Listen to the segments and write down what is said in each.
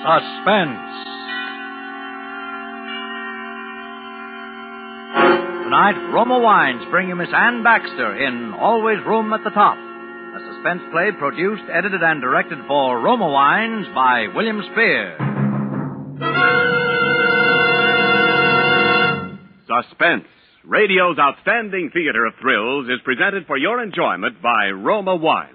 Suspense. Tonight, Roma Wines bring you Miss Ann Baxter in Always Room at the Top, a suspense play produced, edited, and directed for Roma Wines by William Spear. Suspense, radio's outstanding theater of thrills, is presented for your enjoyment by Roma Wines.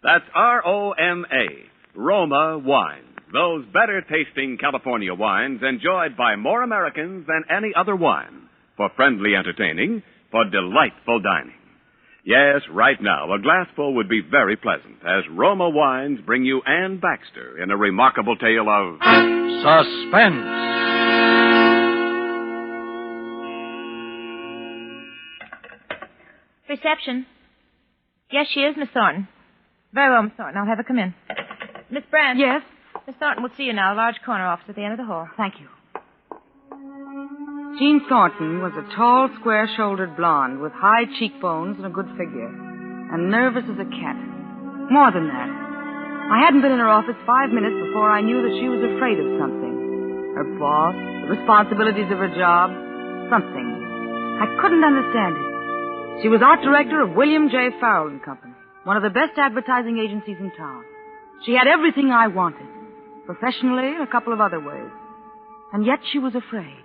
That's R-O-M-A, Roma Wines. Those better-tasting California wines enjoyed by more Americans than any other wine. For friendly entertaining, for delightful dining. Yes, right now, a glassful would be very pleasant as Roma Wines bring you Ann Baxter in a remarkable tale of Suspense. Reception. Yes, she is, Miss Thornton. Very well, Miss Thornton. I'll have her come in. Miss Brandt. Yes? Miss Thornton will see you now. Large corner office at the end of the hall. Thank you. Jean Thornton was a tall, square-shouldered blonde with high cheekbones and a good figure, and nervous as a cat. More than that. I hadn't been in her office 5 minutes before I knew that she was afraid of something. Her boss, the responsibilities of her job, something. I couldn't understand it. She was art director of William J. Farrell & Company, one of the best advertising agencies in town. She had everything I wanted, professionally and a couple of other ways. And yet she was afraid.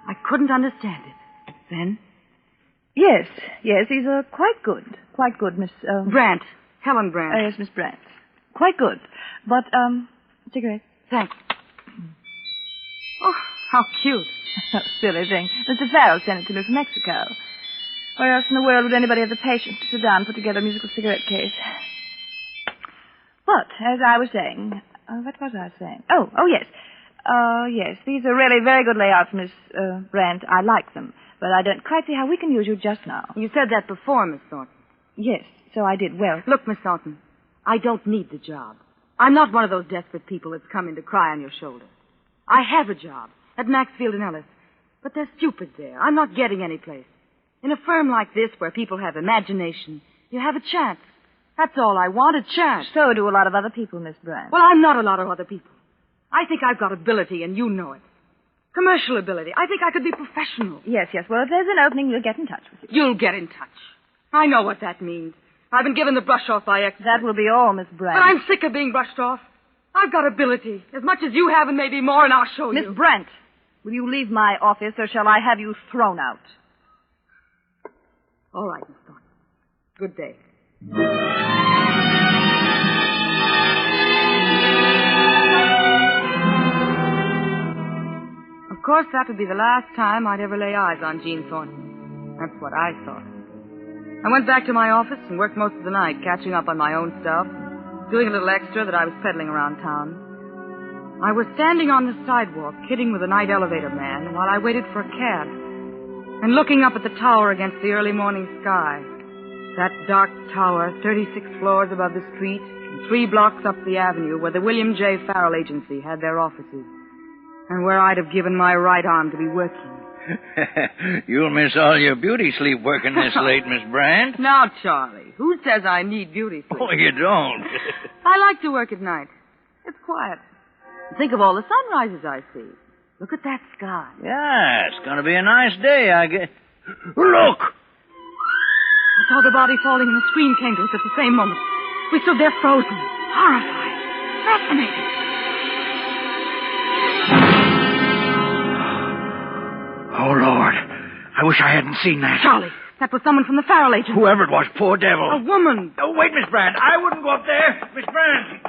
I couldn't understand it. Then? Yes, these are quite good. Quite good, Miss... Brandt. Helen Brandt. Yes, Miss Brandt. Quite good. But, cigarette. Thanks. Oh, how cute. Silly thing. Mr. Farrell sent it to me from Mexico. Where else in the world would anybody have the patience to sit down and put together a musical cigarette case? But, as I was saying... what was I saying? Oh, yes. Yes, these are really very good layouts, Miss Brandt. I like them. But I don't quite see how we can use you just now. You said that before, Miss Thornton. Yes, so I did. Well... Look, Miss Thornton, I don't need the job. I'm not one of those desperate people that's come in to cry on your shoulder. I have a job at Maxfield and Ellis. But they're stupid there. I'm not getting any place. In a firm like this, where people have imagination, you have a chance. That's all I want, a chance. So do a lot of other people, Miss Brandt. Well, I'm not a lot of other people. I think I've got ability, and you know it. Commercial ability. I think I could be professional. Yes. Well, if there's an opening, we'll get in touch with you. You'll get in touch. I know what that means. I've been given the brush off by experts. That will be all, Miss Brandt. But I'm sick of being brushed off. I've got ability, as much as you have and maybe more, and I'll show you. Miss Brandt, will you leave my office, or shall I have you thrown out? All right, Miss Thornton. Good day. Of course, that would be the last time I'd ever lay eyes on Jean Thornton. That's what I thought. I went back to my office and worked most of the night, catching up on my own stuff, doing a little extra that I was peddling around town. I was standing on the sidewalk, kidding with a night elevator man, while I waited for a cab, and looking up at the tower against the early morning sky. That dark tower, 36 floors above the street, and 3 blocks up the avenue where the William J. Farrell Agency had their offices, and where I'd have given my right arm to be working. You'll miss all your beauty sleep working this late, Miss Brandt. Now, Charlie, who says I need beauty sleep? Oh, you don't. I like to work at night. It's quiet. Think of all the sunrises I see. Look at that sky. Yeah, it's going to be a nice day, I guess. Look! I saw the body falling and the scream came to us at the same moment. We stood there frozen, horrified, fascinated. Oh, Lord. I wish I hadn't seen that. Charlie, that was someone from the Farrell Agency. Whoever it was, poor devil. A woman. Oh, wait, Miss Brandt. I wouldn't go up there. Miss Brandt.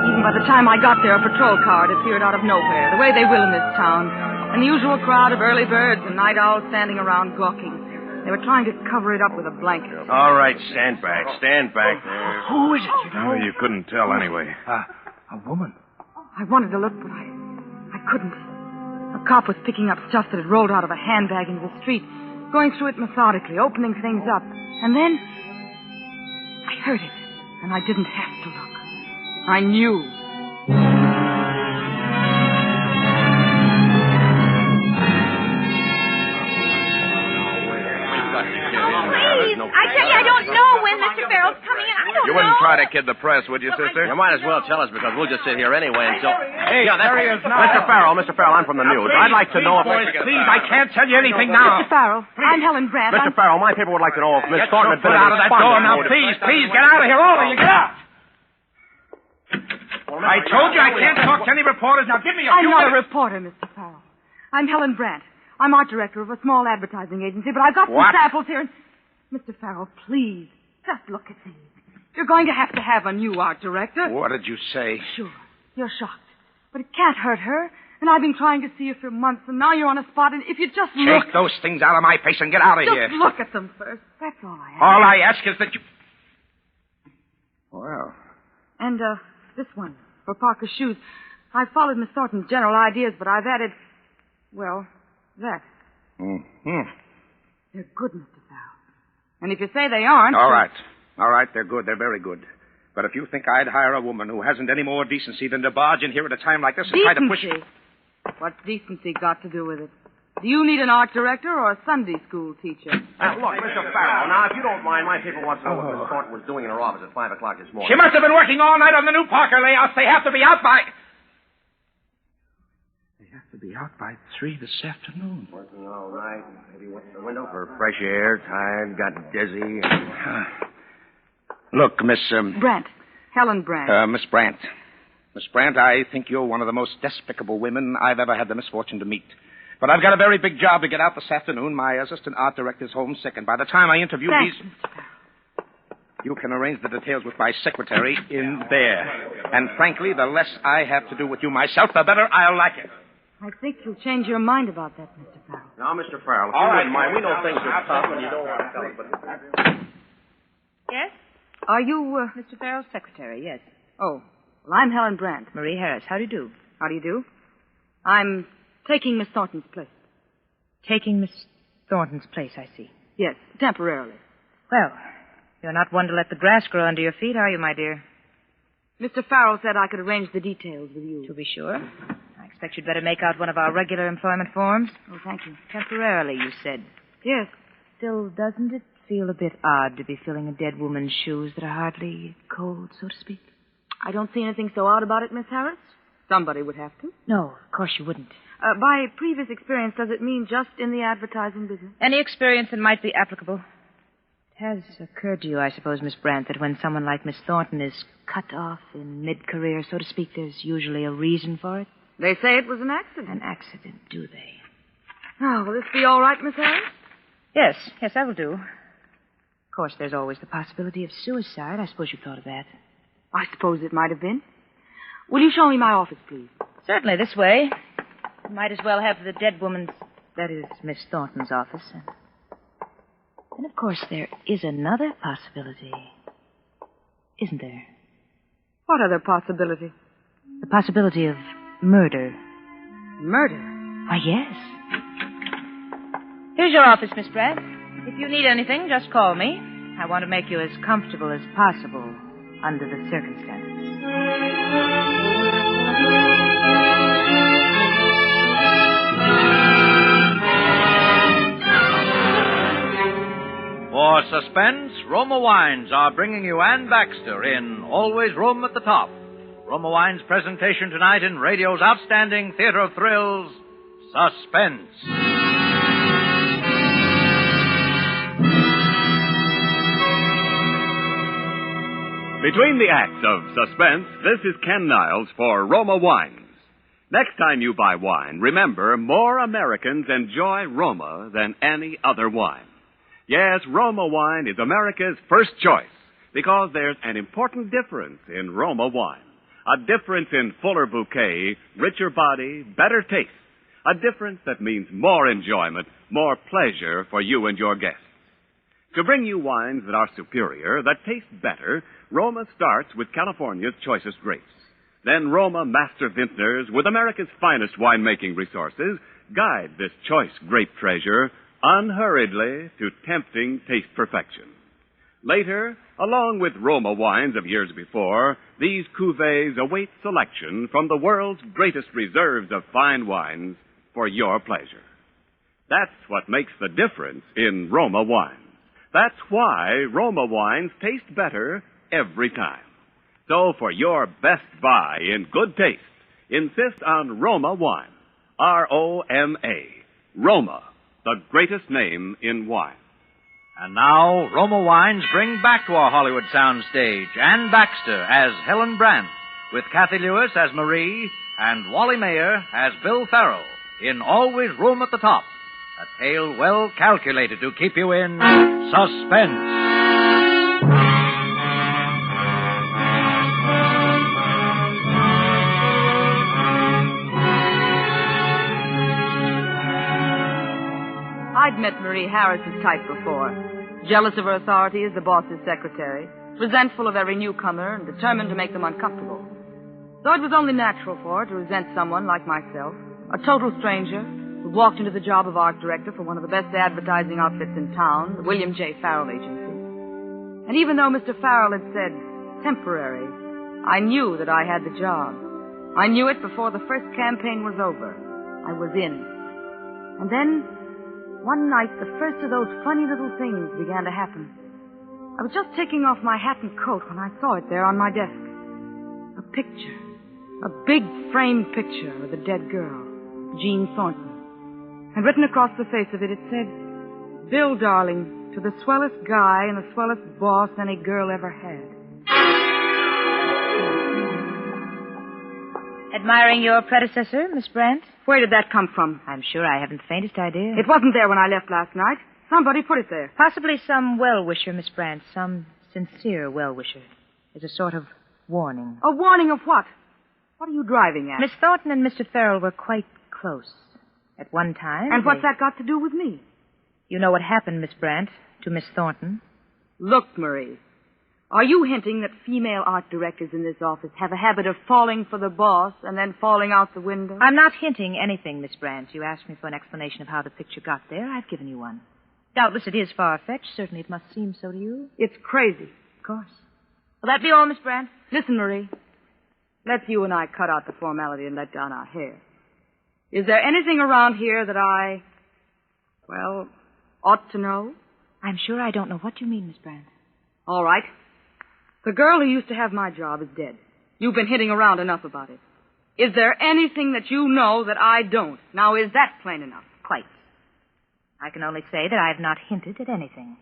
Even by the time I got there, a patrol car had appeared out of nowhere, the way they will in this town. And the usual crowd of early birds and night owls standing around gawking. They were trying to cover it up with a blanket. All right, stand back there. Who is it? You know? You couldn't tell anyway. A woman. I wanted to look, but I couldn't. A cop was picking up stuff that had rolled out of a handbag into the street, going through it methodically, opening things up. And then I heard it, and I didn't have to look. I knew. Please, I tell you, I don't know when Mr. Farrell's coming You wouldn't try to kid the press, would you, sister? You might as well tell us because we'll just sit here anyway until... Hey, there he is now. Mr. Farrell, I'm from the news. I'd like to know if... Please, I can't tell you anything now. Mr. Farrell, I'm Helen Brandt. Mr. Farrell, my people would like to know if Miss Thornton had been... Get out of that door now, please. Please, get out of here, all of you. Get out. I told you I can't talk to any reporters. Now, give me a few I'm not a minutes. reporter, Mr. Farrell. I'm Helen Brandt. I'm art director of a small advertising agency, but I've got some samples here. Mr. Farrell, please, just look at these. You're going to have a new art director. What did you say? Sure, you're shocked. But it can't hurt her. And I've been trying to see you for months, and now you're on a spot, and if you just look... Take those things out of my face and get out of here. Just look at them first. That's all I ask. All I ask is that you... Well. And, this one, for Parker's shoes. I followed Miss Thornton's general ideas, but I've added, well, that. Mm-hmm. They're good, Mr. Farrell. And if you say they aren't... All right. All right, they're good. They're very good. But if you think I'd hire a woman who hasn't any more decency than to barge in here at a time like this and try to push... Decency? What's decency got to do with it? Do you need an art director or a Sunday school teacher? Look, Mr. Farrell, now, if you don't mind, my people want to know what Miss Thornton was doing in her office at 5 o'clock this morning. She must have been working all night on the new Parker layouts. They have to be out by... They have to be out by 3 this afternoon. Working all night. Maybe went to the window for fresh air, tired, got dizzy. Look, Miss... Brandt. Helen Brandt. Miss Brandt. Miss Brandt, I think you're one of the most despicable women I've ever had the misfortune to meet. But I've got a very big job to get out this afternoon. My assistant art director's home sick, and by the time I interview Thanks, these... Mr. Farrell. You can arrange the details with my secretary in there. And frankly, the less I have to do with you myself, the better I'll like it. I think you'll change your mind about that, Mr. Farrell. Now, Mr. Farrell, if All you right, wouldn't mind, we know things are tough and you don't want to tell us, but... Yes? Are you, Mr. Farrell's secretary, yes. Oh, well, I'm Helen Brandt. Marie Harris, how do you do? How do you do? I'm taking Miss Thornton's place. Taking Miss Thornton's place, I see. Yes, temporarily. Well, you're not one to let the grass grow under your feet, are you, my dear? Mr. Farrell said I could arrange the details with you. To be sure. I expect you'd better make out one of our regular employment forms. Oh, thank you. Temporarily, you said. Yes. Still, doesn't it feel a bit odd to be filling a dead woman's shoes that are hardly cold, so to speak? I don't see anything so odd about it, Miss Harris. Somebody would have to. No, of course you wouldn't. By previous experience, does it mean just in the advertising business? Any experience that might be applicable. It has occurred to you, I suppose, Miss Brandt, that when someone like Miss Thornton is cut off in mid-career, so to speak, there's usually a reason for it? They say it was an accident. An accident, do they? Oh, will this be all right, Miss Harris? Yes, that'll do. Of course, there's always the possibility of suicide. I suppose you thought of that. I suppose it might have been. Will you show me my office, please? Certainly, this way. You might as well have the dead woman's, that is, Miss Thornton's office. And, of course, there is another possibility. Isn't there? What other possibility? The possibility of murder. Murder? Why, yes. Here's your office, Miss Brandt. If you need anything, just call me. I want to make you as comfortable as possible under the circumstances. For Suspense, Roma Wines are bringing you Ann Baxter in Always Room at the Top. Roma Wines' presentation tonight in radio's outstanding theater of thrills, Suspense. Between the acts of Suspense, this is Ken Niles for Roma Wines. Next time you buy wine, remember, more Americans enjoy Roma than any other wine. Yes, Roma wine is America's first choice because there's an important difference in Roma wine. A difference in fuller bouquet, richer body, better taste. A difference that means more enjoyment, more pleasure for you and your guests. To bring you wines that are superior, that taste better, Roma starts with California's choicest grapes. Then Roma master vintners with America's finest winemaking resources guide this choice grape treasure unhurriedly to tempting taste perfection. Later, along with Roma wines of years before, these cuvées await selection from the world's greatest reserves of fine wines for your pleasure. That's what makes the difference in Roma wines. That's why Roma wines taste better, every time. So for your best buy in good taste, insist on Roma wine. R-O-M-A. Roma, the greatest name in wine. And now, Roma Wines bring back to our Hollywood soundstage Ann Baxter as Helen Brandt, with Kathy Lewis as Marie and Wally Mayer as Bill Farrell in Always Room at the Top, a tale well calculated to keep you in suspense. I'd met Marie Harris's type before. Jealous of her authority as the boss's secretary, resentful of every newcomer, and determined to make them uncomfortable. So it was only natural for her to resent someone like myself, a total stranger, who walked into the job of art director for one of the best advertising outfits in town, the William J. Farrell Agency. And even though Mr. Farrell had said temporary, I knew that I had the job. I knew it before the first campaign was over. I was in. And then, one night, the first of those funny little things began to happen. I was just taking off my hat and coat when I saw it there on my desk. A picture. A big framed picture of a dead girl, Jean Thornton. And written across the face of it, it said, Bill, darling, to the swellest guy and the swellest boss any girl ever had. Admiring your predecessor, Miss Brandt? Where did that come from? I'm sure I haven't the faintest idea. It wasn't there when I left last night. Somebody put it there. Possibly some well-wisher, Miss Brandt, some sincere well-wisher. As a sort of warning. A warning of what? What are you driving at? Miss Thornton and Mr. Farrell were quite close at one time. And what's that got to do with me? You know what happened, Miss Brandt, to Miss Thornton? Look, Marie. Are you hinting that female art directors in this office have a habit of falling for the boss and then falling out the window? I'm not hinting anything, Miss Brandt. You asked me for an explanation of how the picture got there. I've given you one. Doubtless it is far-fetched. Certainly it must seem so to you. It's crazy. Of course. Will that be all, Miss Brandt? Listen, Marie. Let's you and I cut out the formality and let down our hair. Is there anything around here that I, ought to know? I'm sure I don't know what you mean, Miss Brandt. All right. The girl who used to have my job is dead. You've been hitting around enough about it. Is there anything that you know that I don't? Now, is that plain enough? Quite. I can only say that I have not hinted at anything.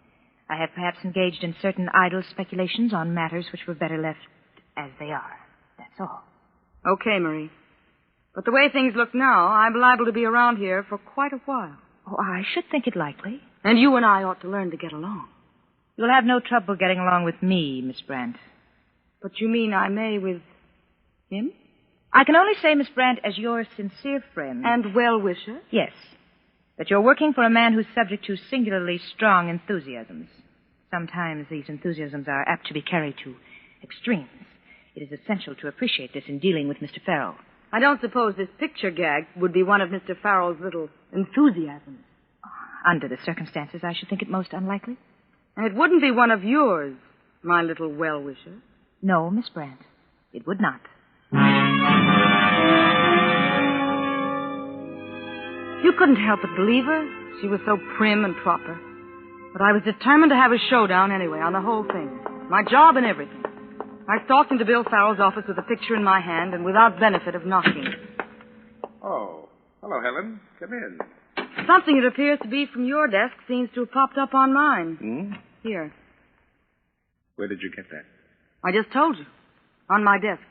I have perhaps engaged in certain idle speculations on matters which were better left as they are. That's all. Okay, Marie. But the way things look now, I'm liable to be around here for quite a while. Oh, I should think it likely. And you and I ought to learn to get along. You'll have no trouble getting along with me, Miss Brandt. But you mean I may with him? I can only say, Miss Brandt, as your sincere friend. And well-wisher? Yes. That you're working for a man who's subject to singularly strong enthusiasms. Sometimes these enthusiasms are apt to be carried to extremes. It is essential to appreciate this in dealing with Mr. Farrell. I don't suppose this picture gag would be one of Mr. Farrell's little enthusiasms. Under the circumstances, I should think it most unlikely. And it wouldn't be one of yours, my little well-wisher. No, Miss Brandt, it would not. You couldn't help but believe her. She was so prim and proper. But I was determined to have a showdown anyway on the whole thing. My job and everything. I stalked into Bill Farrell's office with a picture in my hand and without benefit of knocking. Oh, hello, Helen. Come in. Something that appears to be from your desk seems to have popped up on mine. Hmm? Here. Where did you get that? I just told you. On my desk.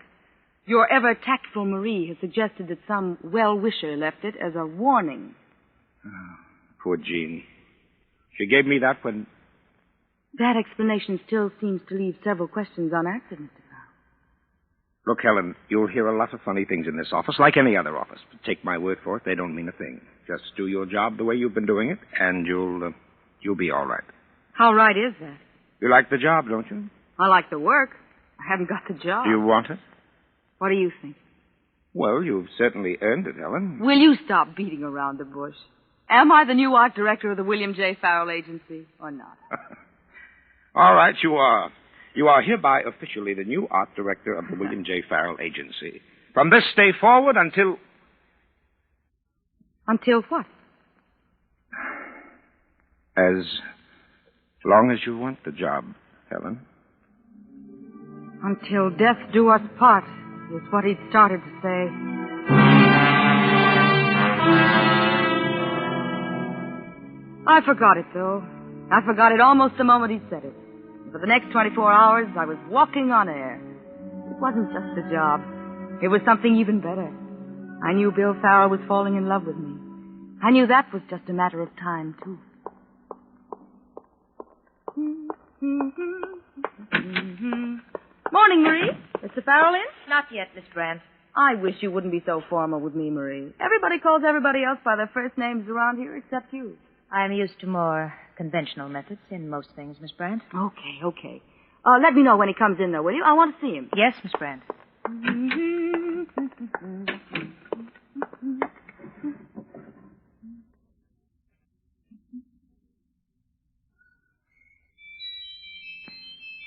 Your ever-tactful Marie has suggested that some well-wisher left it as a warning. Oh, poor Jean. She gave me that when... That explanation still seems to leave several questions unanswered, Mr. Farrell. Look, Helen, you'll hear a lot of funny things in this office, like any other office. But take my word for it, they don't mean a thing. Just do your job the way you've been doing it, and you'll be all right. How right is that? You like the job, don't you? I like the work. I haven't got the job. Do you want it? What do you think? Well, you've certainly earned it, Helen. Will you stop beating around the bush? Am I the new art director of the William J. Farrell Agency, or not? All right, you are. You are hereby officially the new art director of the William J. Farrell Agency. From this day forward until... Until what? As long as you want the job, Helen. Until death do us part is what he'd started to say. I forgot it, though. I forgot it almost the moment he said it. For the next 24 hours, I was walking on air. It wasn't just a job. It was something even better. I knew Bill Farrell was falling in love with me. I knew that was just a matter of time, too. Morning, Marie. Mr. Farrell in? Not yet, Miss Brandt. I wish you wouldn't be so formal with me, Marie. Everybody calls everybody else by their first names around here except you. I'm used to more conventional methods in most things, Miss Brandt. Okay. Let me know when he comes in, though, will you? I want to see him. Yes, Miss Brandt.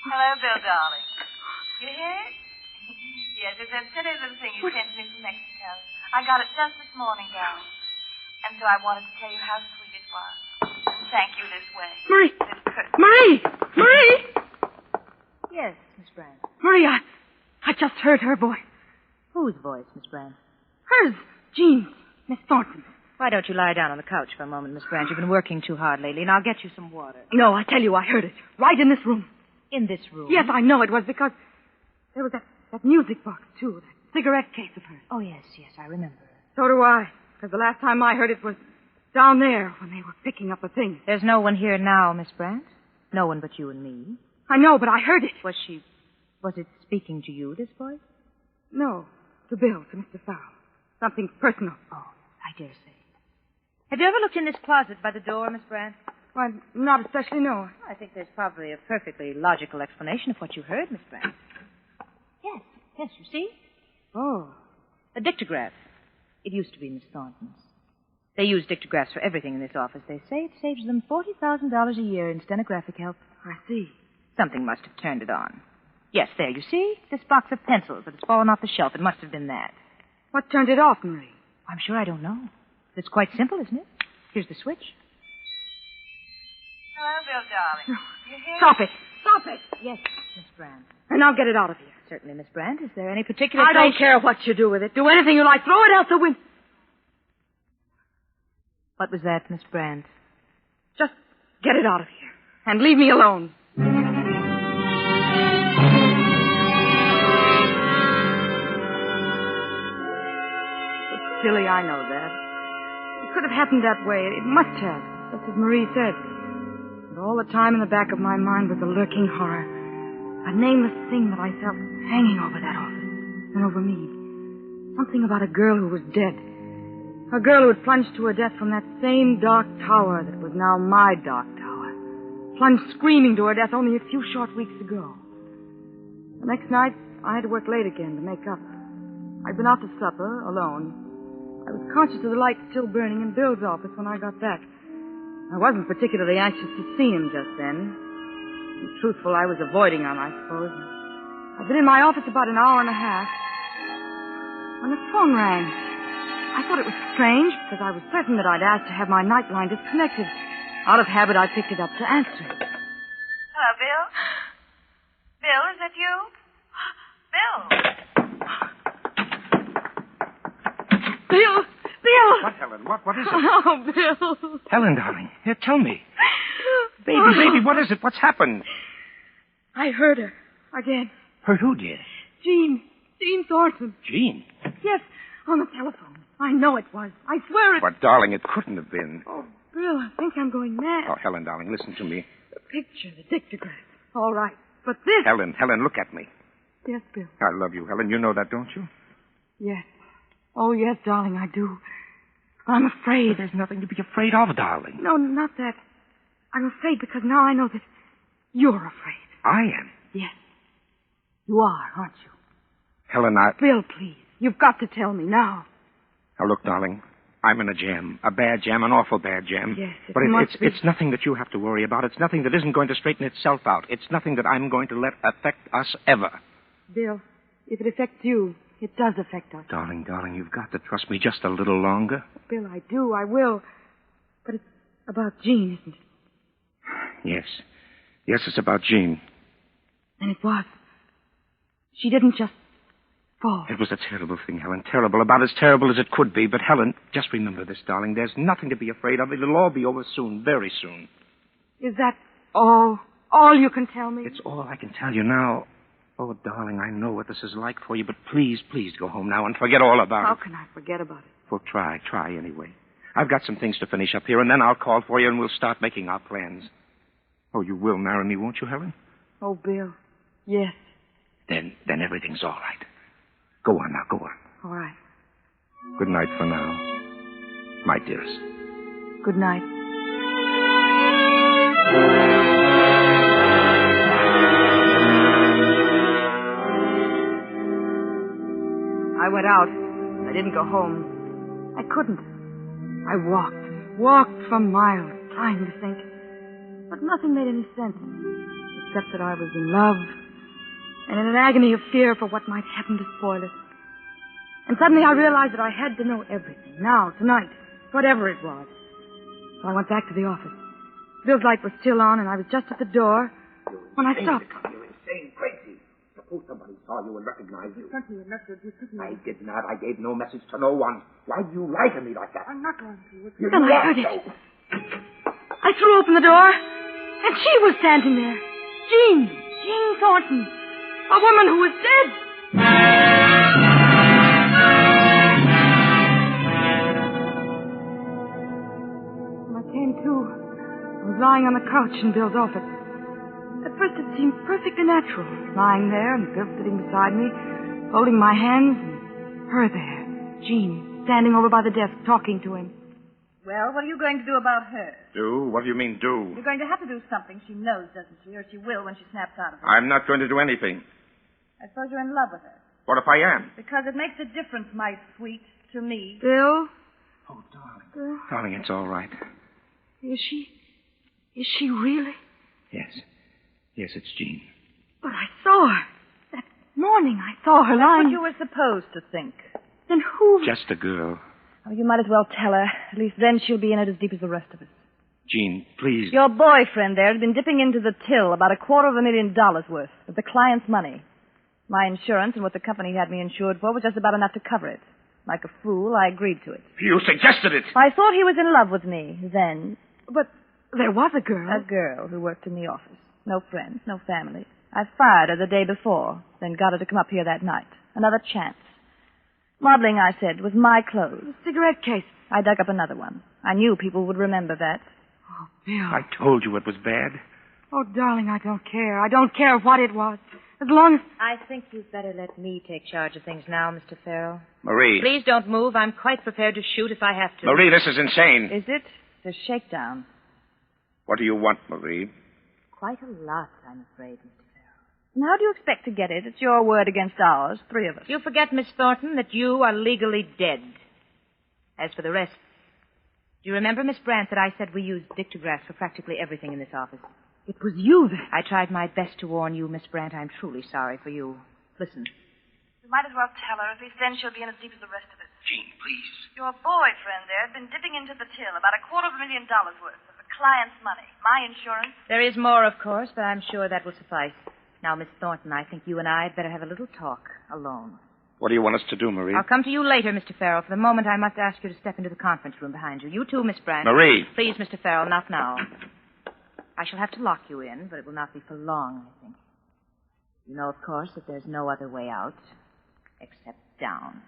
Hello, Bill, darling. You hear it? Yes, it's that silly little thing you sent me from Mexico. I got it just this morning, darling. And so I wanted to tell you how sweet it was. And thank you this way. Marie! This courtesy. Marie! Yes, Miss Brandt. Marie, I just heard her voice. Whose voice, Miss Brandt? Hers. Jean's. Miss Thornton. Why don't you lie down on the couch for a moment, Miss Brandt? You've been working too hard lately, and I'll get you some water. No, I tell you, I heard it. Right in this room. In this room? Yes, I know it was because there was that music box, too. That cigarette case of hers. Oh, yes, I remember. So do I. Because the last time I heard it was down there when they were picking up the things. There's no one here now, Miss Brandt. No one but you and me. I know, but I heard it. Was it speaking to you, this voice? No, to Bill, to Mr. Farrell. Something personal. Oh, I dare say. Have you ever looked in this closet by the door, Miss Brandt? Well, not especially, no. I think there's probably a perfectly logical explanation of what you heard, Miss Brandt. Yes, you see? Oh. A dictograph. It used to be Miss Thornton's. They use dictographs for everything in this office. They say it saves them $40,000 a year in stenographic help. I see. Something must have turned it on. Yes, there, you see? This box of pencils that has fallen off the shelf. It must have been that. What turned it off, Marie? I'm sure I don't know. It's quite simple, isn't it? Here's the switch. Hello, Bill, darling. You hear? Stop it. Yes, Miss Brandt. And I'll get it out of here. Certainly, Miss Brandt. Is there any particular I don't care what you do with it. Do anything you like. Throw it out the window. What was that, Miss Brandt? Just get it out of here. And leave me alone. It's silly, I know that. It could have happened that way. It must have, just as Marie said. And all the time in the back of my mind was a lurking horror. A nameless thing that I felt hanging over that office and over me. Something about a girl who was dead. A girl who had plunged to her death from that same dark tower that was now my dark tower. Plunged screaming to her death only a few short weeks ago. The next night, I had to work late again to make up. I'd been out to supper, alone. I was conscious of the light still burning in Bill's office when I got back. I wasn't particularly anxious to see him just then. To be truthful, I was avoiding him, I suppose. I'd been in my office about an hour and a half when the phone rang. I thought it was strange because I was certain that I'd asked to have my night line disconnected. Out of habit, I picked it up to answer. Hello, Bill. Bill, is that you? Bill. Bill! What, Helen? What is it? Oh, Bill. Helen, darling. Here, tell me. Baby, what is it? What's happened? I heard her. Again. Heard who, dear? Jean Thornton. Jean. Yes, on the telephone. I know it was. I swear it... But, darling, it couldn't have been. Oh, Bill, I think I'm going mad. Oh, Helen, darling, listen to me. The picture, the dictograph. All right. But this... Helen, look at me. Yes, Bill. I love you, Helen. You know that, don't you? Yes. Oh, yes, darling, I do. I'm afraid. But there's nothing to be afraid of, darling. No, not that. I'm afraid because now I know that you're afraid. I am? Yes. You are, aren't you? Helen, Bill, please. You've got to tell me now. Now, look, darling. I'm in a jam. A bad jam, an awful bad jam. Yes, but it's nothing that you have to worry about. It's nothing that isn't going to straighten itself out. It's nothing that I'm going to let affect us ever. Bill, if it affects you, it does affect us. Darling, you've got to trust me just a little longer. Bill, I do. I will. But it's about Jean, isn't it? Yes, it's about Jean. And it was. She didn't just fall. It was a terrible thing, Helen. Terrible, about as terrible as it could be. But, Helen, just remember this, darling. There's nothing to be afraid of. It'll all be over soon, very soon. Is that all? All you can tell me? It's all I can tell you now. Oh, darling, I know what this is like for you, but please go home now and forget all about How it. can I forget about it? Well, try anyway. I've got some things to finish up here, and then I'll call for you, and we'll start making our plans. Oh, you will marry me, won't you, Helen? Oh, Bill. Yes. Then everything's all right. Go on now, go on. All right. Good night for now, my dearest. Good night. I went out. I didn't go home. I couldn't. I walked for miles, trying to think. But nothing made any sense, except that I was in love and in an agony of fear for what might happen to spoil it. And suddenly I realized that I had to know everything, now, tonight, whatever it was. So I went back to the office. Bill's light was still on, and I was just at the door when I stopped. You're insane, crazy. Suppose somebody saw you and recognized you. sent me a message. I did not. I gave no message to no one. Why do you lie to me like that? I'm not going to. Then I heard it. I threw open the door, and she was standing there. Jean Thornton. A woman who was dead. When I came to, I was lying on the couch in Bill's office. At first it seemed perfectly natural, lying there and Bill sitting beside me, holding my hands, and her there, Jean, standing over by the desk, talking to him. Well, what are you going to do about her? Do? What do you mean, do? You're going to have to do something. She knows, doesn't she? Or she will when she snaps out of it. I'm not going to do anything. I suppose you're in love with her. What if I am? Because it makes a difference, my sweet, to me. Bill? Oh, darling. Darling, it's all right. Is she really? Yes. Yes, it's Jean. But I saw her. That morning I saw her That's lying. what you were supposed to think. Then who? Just a girl. Oh, you might as well tell her. At least then she'll be in it as deep as the rest of us. Jean, please. Your boyfriend there has been dipping into the till about $250,000 worth of the client's money. My insurance and what the company had me insured for was just about enough to cover it. Like a fool, I agreed to it. You suggested it. I thought he was in love with me then. But there was a girl. A girl who worked in the office. No friends, no family. I fired her the day before, then got her to come up here that night. Another chance. Modeling, I said, with my clothes. A cigarette case. I dug up another one. I knew people would remember that. Oh, Bill. I told you it was bad. Oh, darling, I don't care. I don't care what it was. As long as... I think you'd better let me take charge of things now, Mr. Farrell. Marie. Please don't move. I'm quite prepared to shoot if I have to. Marie, this is insane. Is it? It's a shakedown. What do you want, Marie? Quite a lot, I'm afraid, Mr. Farrell. And how do you expect to get it? It's your word against ours, three of us. You forget, Miss Thornton, that you are legally dead. As for the rest, do you remember, Miss Brandt, that I said we used dictographs for practically everything in this office? It was you that... I tried my best to warn you, Miss Brandt. I'm truly sorry for you. Listen. You might as well tell her. At least then she'll be in as deep as the rest of us. Jean, please. Your boyfriend there has been dipping into the till about $250,000 worth of the client's money. My insurance. There is more, of course, but I'm sure that will suffice. Now, Miss Thornton, I think you and I had better have a little talk alone. What do you want us to do, Marie? I'll come to you later, Mr. Farrell. For the moment, I must ask you to step into the conference room behind you. You too, Miss Brandt. Marie. Please, Mr. Farrell, not now. I shall have to lock you in, but it will not be for long, I think. You know, of course, that there's no other way out except down.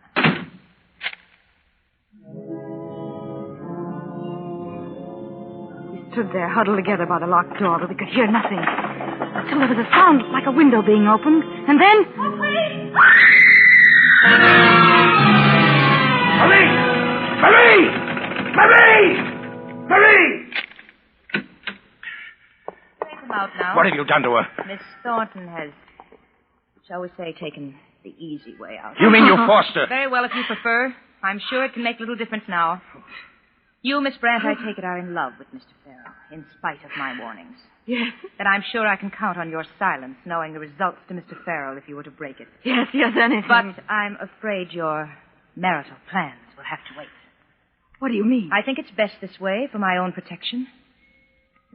We stood there, huddled together by the locked door, but we could hear nothing. Until there was a sound like a window being opened, and then... Marie! Marie! Marie! Marie! Take him out now. What have you done to her? Miss Thornton has, shall we say, taken the easy way out. You mean you forced her? Very well, if you prefer. I'm sure it can make little difference now. You, Miss Brandt, I take it, are in love with Mr. Farrell, in spite of my warnings. Yes. Then I'm sure I can count on your silence, knowing the results to Mr. Farrell if you were to break it. Yes, anything. But I'm afraid your marital plans will have to wait. What do you mean? I think it's best this way for my own protection.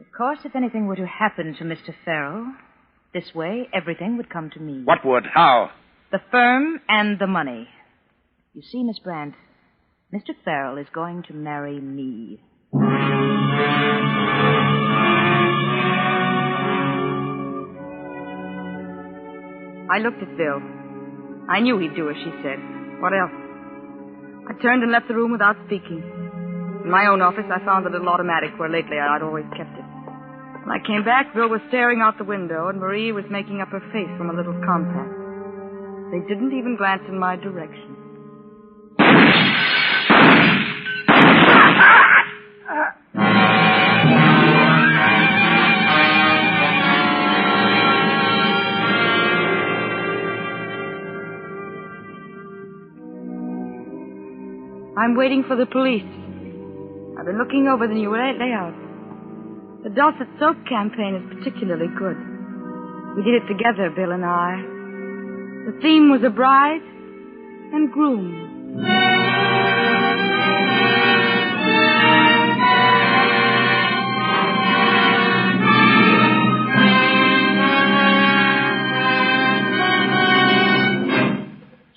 Of course, if anything were to happen to Mr. Farrell, This way, everything would come to me. What would? How? The firm and the money. You see, Miss Brandt, Mr. Farrell is going to marry me. I looked at Bill. I knew he'd do as she said. What else? I turned and left the room without speaking. In my own office, I found the little automatic where lately I'd always kept it. When I came back, Bill was staring out the window, and Marie was making up her face from a little compact. They didn't even glance in my direction. I'm waiting for the police. I've been looking over the new layout. The Dulcet Soap campaign is particularly good. We did it together, Bill and I. The theme was a bride and groom.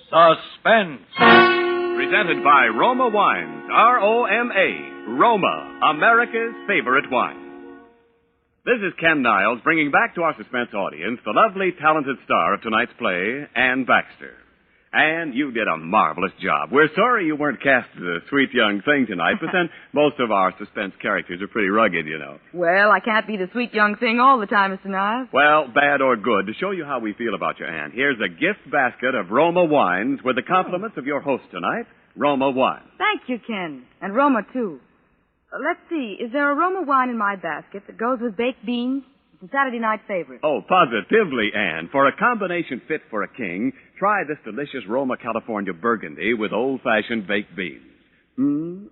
Suspense. Presented by Roma Wines, R-O-M-A, Roma, America's favorite wine. This is Ken Niles bringing back to our Suspense audience the lovely, talented star of tonight's play, Ann Baxter. Ann, you did a marvelous job. We're sorry you weren't cast as a sweet young thing tonight, but then most of our Suspense characters are pretty rugged, you know. Well, I can't be the sweet young thing all the time, Mr. Niles. Well, bad or good, to show you how we feel about you, Ann, here's a gift basket of Roma wines with the compliments of your host tonight, Roma Wine. Thank you, Ken. And Roma, too. Let's see. Is there a Roma wine in my basket that goes with baked beans? It's a Saturday night favorite. Oh, positively, Ann. For a combination fit for a king, try this delicious Roma California Burgundy with old-fashioned baked beans.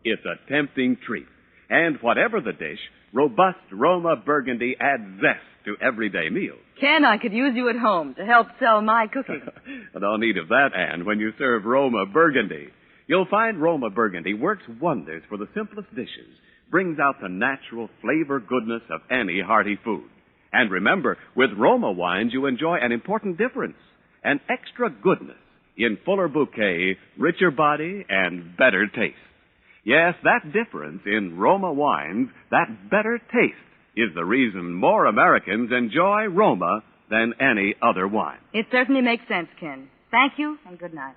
It's a tempting treat. And whatever the dish, robust Roma Burgundy adds zest to everyday meals. Ken, I could use you at home to help sell my cooking. No need of that, Ann, when you serve Roma Burgundy. You'll find Roma Burgundy works wonders for the simplest dishes, brings out the natural flavor goodness of any hearty food. And remember, with Roma wines, you enjoy an important difference, an extra goodness in fuller bouquet, richer body, and better taste. Yes, that difference in Roma wines, that better taste, is the reason more Americans enjoy Roma than any other wine. It certainly makes sense, Ken. Thank you, and good night.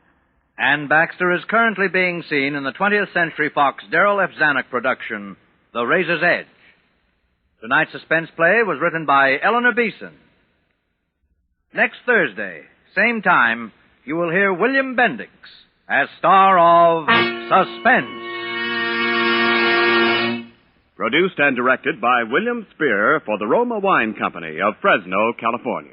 Ann Baxter is currently being seen in the 20th Century Fox Darrell F. Zanuck production, The Razor's Edge. Tonight's suspense play was written by Eleanor Beeson. Next Thursday, same time, you will hear William Bendix as star of Suspense. Produced and directed by William Spear for the Roma Wine Company of Fresno, California.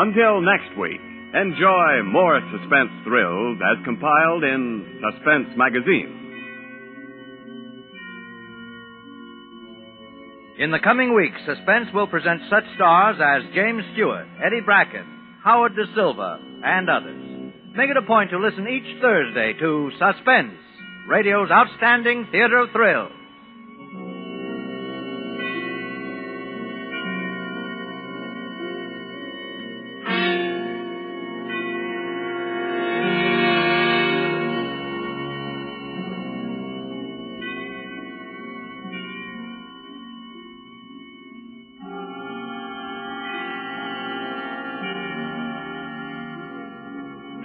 Until next week, enjoy more suspense thrills as compiled in Suspense Magazine. In the coming weeks, Suspense will present such stars as James Stewart, Eddie Bracken, Howard Da Silva, and others. Make it a point to listen each Thursday to Suspense, radio's outstanding theater of thrills.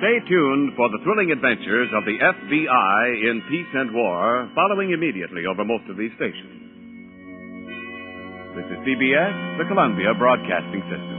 Stay tuned for the thrilling adventures of the FBI in peace and war, following immediately over most of these stations. This is CBS, the Columbia Broadcasting System.